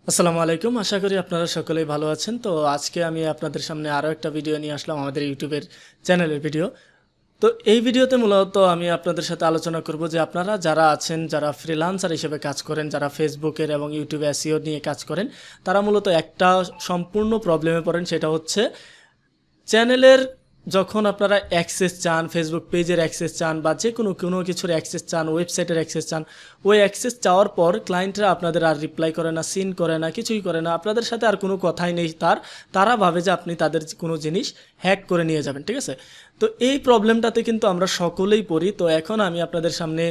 আসসালামু আলাইকুম। আশা করি আপনারা সকলেই ভালো আছেন। তো আজকে আমি আপনাদের সামনে আরও একটা ভিডিও নিয়ে আসলাম, আমাদের ইউটিউবের চ্যানেলের ভিডিও। তো এই ভিডিওতে মূলত আমি আপনাদের সাথে আলোচনা করব যে আপনারা যারা আছেন, যারা ফ্রিল্যান্সার হিসেবে কাজ করেন, যারা ফেসবুকের এবং ইউটিউবে এসইও নিয়ে কাজ করেন, তারা মূলত একটা সম্পূর্ণ প্রবলেমে পড়েন। সেটা হচ্ছে চ্যানেলের যখন আপনারা অ্যাক্সেস চান, ফেসবুক পেজের অ্যাক্সেস চান বা যে কোনো কিছুর অ্যাক্সেস চান, ওয়েবসাইটের অ্যাক্সেস চান, ওই অ্যাক্সেস চাওয়ার পর ক্লায়েন্টরা আপনাদের আর রিপ্লাই করে না, সিন করে না, কিছুই করে না, আপনাদের সাথে আর কোনো কথাই নেই। তারা ভাবে যে আপনি তাদের কোনো জিনিস হ্যাক করে নিয়ে যাবেন। ঠিক আছে? তো এই প্রবলেমটাতে কিন্তু আমরা সকলেই পড়ি। তো এখন আমি আপনাদের সামনে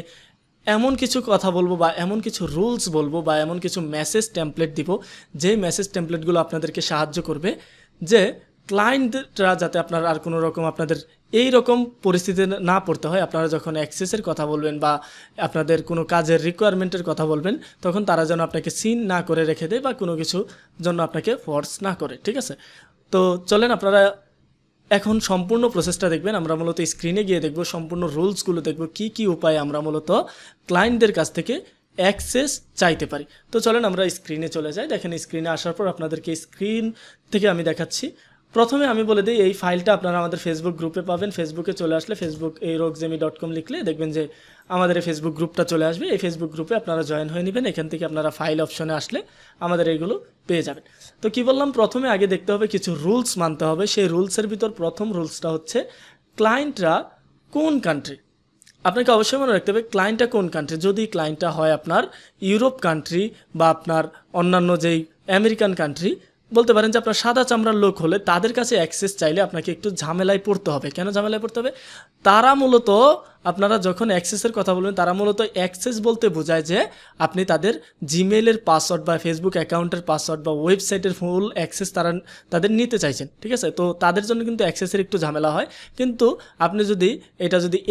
এমন কিছু কথা বলবো বা এমন কিছু রুলস বলবো বা এমন কিছু মেসেজ টেমপ্লেট দিব, যেই মেসেজ টেমপ্লেটগুলো আপনাদেরকে সাহায্য করবে যে ক্লায়েন্টরা যাতে আপনার আর কোনো রকম আপনাদের এই রকম পরিস্থিতিতে না পড়তে হয়। আপনারা যখন অ্যাক্সেসের কথা বলবেন বা আপনাদের কোনো কাজের রিকোয়ারমেন্টের কথা বলবেন, তখন তারা যেন আপনাকে সিন না করে রেখে দেয় বা কোনো কিছু জন্য আপনাকে ফোর্স না করে। ঠিক আছে? তো চলেন আপনারা এখন সম্পূর্ণ প্রসেসটা দেখবেন। আমরা মূলত স্ক্রিনে গিয়ে দেখব, সম্পূর্ণ রুলসগুলো দেখব, কি কি উপায়ে আমরা মূলত ক্লায়েন্টদের কাছ থেকে অ্যাক্সেস চাইতে পারি। তো চলেন আমরা স্ক্রিনে চলে যাই। দেখেন, স্ক্রিনে আসার পর আপনাদেরকে স্ক্রিন থেকে আমি দেখাচ্ছি। প্রথমে আমি বলে দিই, এই ফাইলটা আপনারা আমাদের ফেসবুক গ্রুপে পাবেন। ফেসবুকে চলে আসলে ফেসবুক rockzemi.com লিখলে দেখবেন যে আমাদের এই ফেসবুক গ্রুপটা চলে আসবে। এই ফেসবুক গ্রুপে আপনারা জয়েন হয়ে নেবেন। এখান থেকে আপনারা ফাইল অপশনে আসলে আমাদের এইগুলো পেয়ে যাবেন। তো কি বললাম, প্রথমে আগে দেখতে হবে কিছু রুলস মানতে হবে। সেই রুলসের ভিতর প্রথম রুলসটা হচ্ছে ক্লায়েন্টরা কোন কান্ট্রি। আপনাকে অবশ্যই মনে রাখতে হবে ক্লায়েন্টটা কোন কান্ট্রি। যদি ক্লায়েন্টটা হয় আপনার ইউরোপ কান্ট্রি বা আপনার অন্যান্য যেই আমেরিকান কান্ট্রি, বলতে পারেন যে আপনার সাদা চামড়ার লোক হলে তাদের কাছে অ্যাক্সেস চাইলে আপনাকে একটু ঝামেলায় পড়তে হবে। কেন ঝামেলায় পড়তে হবে? তারা মূলত, আপনারা যখন অ্যাক্সেসের কথা বলবেন, তারা মূলত অ্যাক্সেস বলতে বোঝায় যে আপনি তাদের জিমেইলের পাসওয়ার্ড বা ফেসবুক অ্যাকাউন্টের পাসওয়ার্ড বা ওয়েবসাইটের ফুল অ্যাক্সেস তাদের নিতে চাইছেন। ঠিক আছে? তো তাদের জন্য কিন্তু অ্যাক্সেসের একটু ঝামেলা হয়। কিন্তু আপনি যদি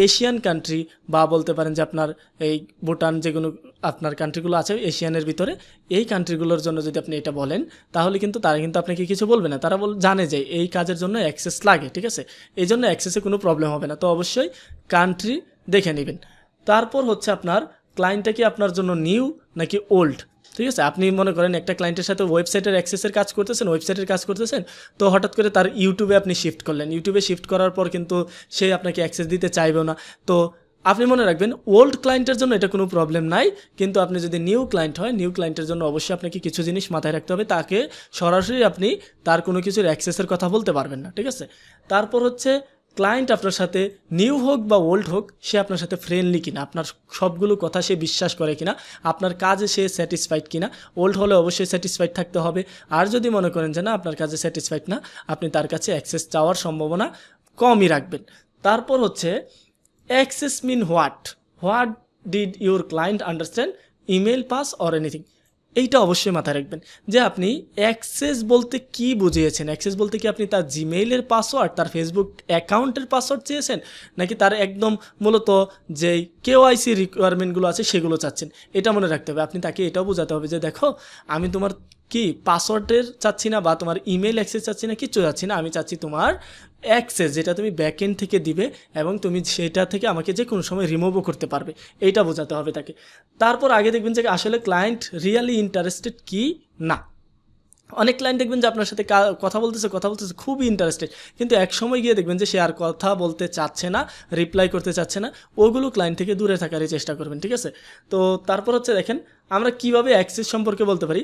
এশিয়ান কান্ট্রি বা বলতে পারেন যে আপনার এই ভুটান, যেগুলো আপনার কান্ট্রিগুলো আছে এশিয়ানের ভিতরে, এই কান্ট্রিগুলোর জন্য যদি আপনি এটা বলেন, তাহলে কিন্তু তারা কিন্তু আপনাকে কিছু বলবে না। তারা জানে যে এই কাজের জন্য অ্যাক্সেস লাগে। ঠিক আছে? এই জন্য অ্যাক্সেসে কোনো প্রবলেম হবে না। তো অবশ্যই কান্ট্রি দেখে নেবেন। তারপর হচ্ছে আপনার ক্লায়েন্টটা কি আপনার জন্য নিউ নাকি ওল্ড। ঠিক আছে? আপনি মনে করেন একটা ক্লায়েন্টের সাথে ওয়েবসাইটের অ্যাক্সেসের কাজ করতেছেন, তো হঠাৎ করে তার ইউটিউবে আপনি শিফট করলেন। ইউটিউবে শিফট করার পর কিন্তু সে আপনাকে অ্যাক্সেস দিতে চাইবেও না। তো আপনি মনে রাখবেন, ওল্ড ক্লায়েন্টের জন্য এটা কোনো প্রবলেম নাই। কিন্তু আপনি যদি নিউ ক্লায়েন্ট হয়, নিউ ক্লায়েন্টের জন্য অবশ্যই আপনাকে কিছু জিনিস মাথায় রাখতে হবে। তাকে সরাসরি আপনি তার কোনো কিছুর অ্যাক্সেসের কথা বলতে পারবেন না। ঠিক আছে? তারপর হচ্ছে ক্লায়েন্ট আপনার সাথে নিউ হোক বা ওল্ড হোক, সে আপনার সাথে ফ্রেন্ডলি কিনা, আপনার সবগুলো কথা সে বিশ্বাস করে কিনা, আপনার কাজে সে স্যাটিসফাইড কিনা। ওল্ড হলে অবশ্যই স্যাটিসফাইড থাকতে হবে। আর যদি মনে করেন যে না, আপনার কাজে স্যাটিসফাইড না, আপনি তার কাছে অ্যাক্সেস চাওয়ার সম্ভাবনা কমই রাখবেন। তারপর হচ্ছে access mean what did your client understand, email pass or anything. এইটা অবশ্যই মাথায় রাখবেন যে আপনি অ্যাক্সেস বলতে কি বুঝিয়েছেন। অ্যাক্সেস বলতে কি আপনি তার জিমেইলের পাসওয়ার্ড, তার ফেসবুক অ্যাকাউন্টের পাসওয়ার্ড চেয়েছেন, নাকি তার একদম মূলত যেই কেওআইসি রিকোয়ারমেন্টগুলো আছে সেগুলো চাচ্ছেন। এটা মনে রাখতে হবে। আপনি তাকে এটাও বোঝাতে হবে যে দেখো, আমি তোমার কি পাসওয়ার্ডের চাচ্ছি না বা তোমার ইমেল অ্যাক্সেস চাচ্ছি না, কিচ্ছু চাচ্ছি না। আমি চাচ্ছি তোমার অ্যাক্সেস, যেটা তুমি ব্যাকএন্ড থেকে দিবে এবং তুমি সেটা থেকে আমাকে যে কোনো সময় রিমুভও করতে পারবে। এইটা বোঝাতে হবে তাকে। তারপর আগে দেখবেন যে আসলে ক্লায়েন্ট রিয়েলি ইন্টারেস্টেড কি না। অনেক ক্লায়েন্ট দেখবেন যে আপনার সাথে কথা বলতেছে খুবই ইন্টারেস্টেড, কিন্তু এক সময় গিয়ে দেখবেন যে সে আর কথা বলতে চাচ্ছে না, রিপ্লাই করতে চাচ্ছে না। ওগুলো ক্লায়েন্ট থেকে দূরে থাকারই চেষ্টা করবেন। ঠিক আছে? তো তারপর হচ্ছে দেখেন, আমরা কিভাবে অ্যাক্সেস সম্পর্কে বলতে পারি।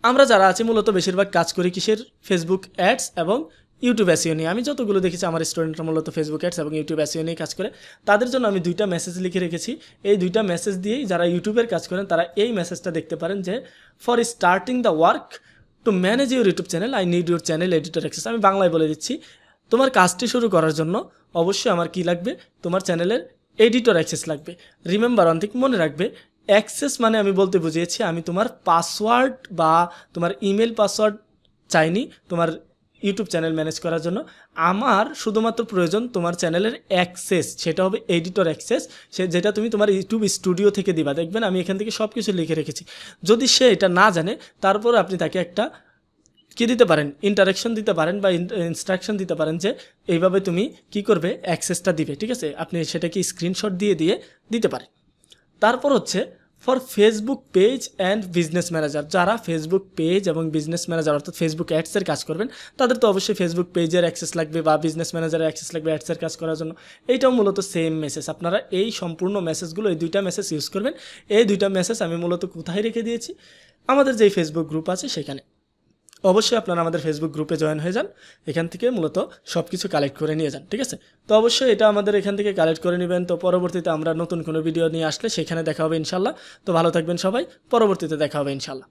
আমরা যারা আছি মূলত বেশিরভাগ কাজ করি কিসের, ফেসবুক অ্যাডস এবং ইউটিউব এসইও নিয়ে। আমি যতগুলো দেখেছি আমার স্টুডেন্টরা মূলত ফেসবুক অ্যাডস এবং ইউটিউব এসইও নিয়ে কাজ করে। তাদের জন্য আমি দুইটা মেসেজ লিখে রেখেছি। এই দুইটা মেসেজ দিয়েই যারা ইউটিউবের কাজ করেন তারা এই মেসেজটা দেখতে পারেন যে for starting the work to manage your YouTube channel I need your channel editor access. আমি বাংলায় বলে দিচ্ছি, তোমার কাজটি শুরু করার জন্য অবশ্যই আমার কি লাগবে, তোমার চ্যানেলের এডিটর অ্যাক্সেস লাগবে। রিমেম্বার ওয়ান থিং, মনে রাখবে, অ্যাক্সেস মানে আমি বলতে বুঝিয়েছি আমি তোমার পাসওয়ার্ড বা তোমার ইমেল পাসওয়ার্ড চাইনি তোমার ইউটিউব চ্যানেল ম্যানেজ করার জন্য। আমার শুধুমাত্র প্রয়োজন তোমার চ্যানেলের অ্যাক্সেস, সেটা হবে এডিটর অ্যাক্সেস, যেটা তুমি তোমার ইউটিউব স্টুডিও থেকে দিবা। দেখবেন আমি এখান থেকে সব কিছু লিখে রেখেছি। যদি সে এটা না জানে, তারপর আপনি তাকে একটা কি দিতে পারেন, ইন্টারাকশন দিতে পারেন বা ইনস্ট্রাকশন দিতে পারেন যে এইভাবে তুমি কি করবে, অ্যাক্সেসটা দিবে। ঠিক আছে? আপনি সেটাকে স্ক্রিনশট দিয়ে দিতে পারেন। তারপর হচ্ছে for Facebook page and business manager, যারা ফেসবুক পেজ এবং বিজনেস ম্যানেজার অর্থাৎ ফেসবুক অ্যাডসের কাজ করবেন তাদের তো অবশ্যই ফেসবুক পেজের অ্যাক্সেস লাগবে বা বিজনেস ম্যানেজারের অ্যাক্সেস লাগবে অ্যাডসের কাজ করার জন্য। এইটাও মূলত সেম মেসেজ, আপনারা এই সম্পূর্ণ মেসেজগুলো এই দুইটা মেসেজ ইউজ করবেন। এই দুইটা মেসেজ আমি মূলত কোথায় রেখে দিয়েছি, আমাদের যেই ফেসবুক গ্রুপ আছে সেখানে। অবশ্যই আপনারা আমাদের ফেসবুক গ্রুপে জয়েন হয়ে যান, এখান থেকে মূলত সব কিছু কালেক্ট করে নিয়ে যান, ঠিক আছে? তো অবশ্যই এটা আমাদের এখান থেকে কালেক্ট করে নেবেন। তো পরবর্তীতে আমরা নতুন কোনো ভিডিও নিয়ে আসলে সেখানে দেখা হবে ইনশাল্লাহ। তো ভালো থাকবেন সবাই, পরবর্তীতে দেখা হবে ইনশাল্লাহ।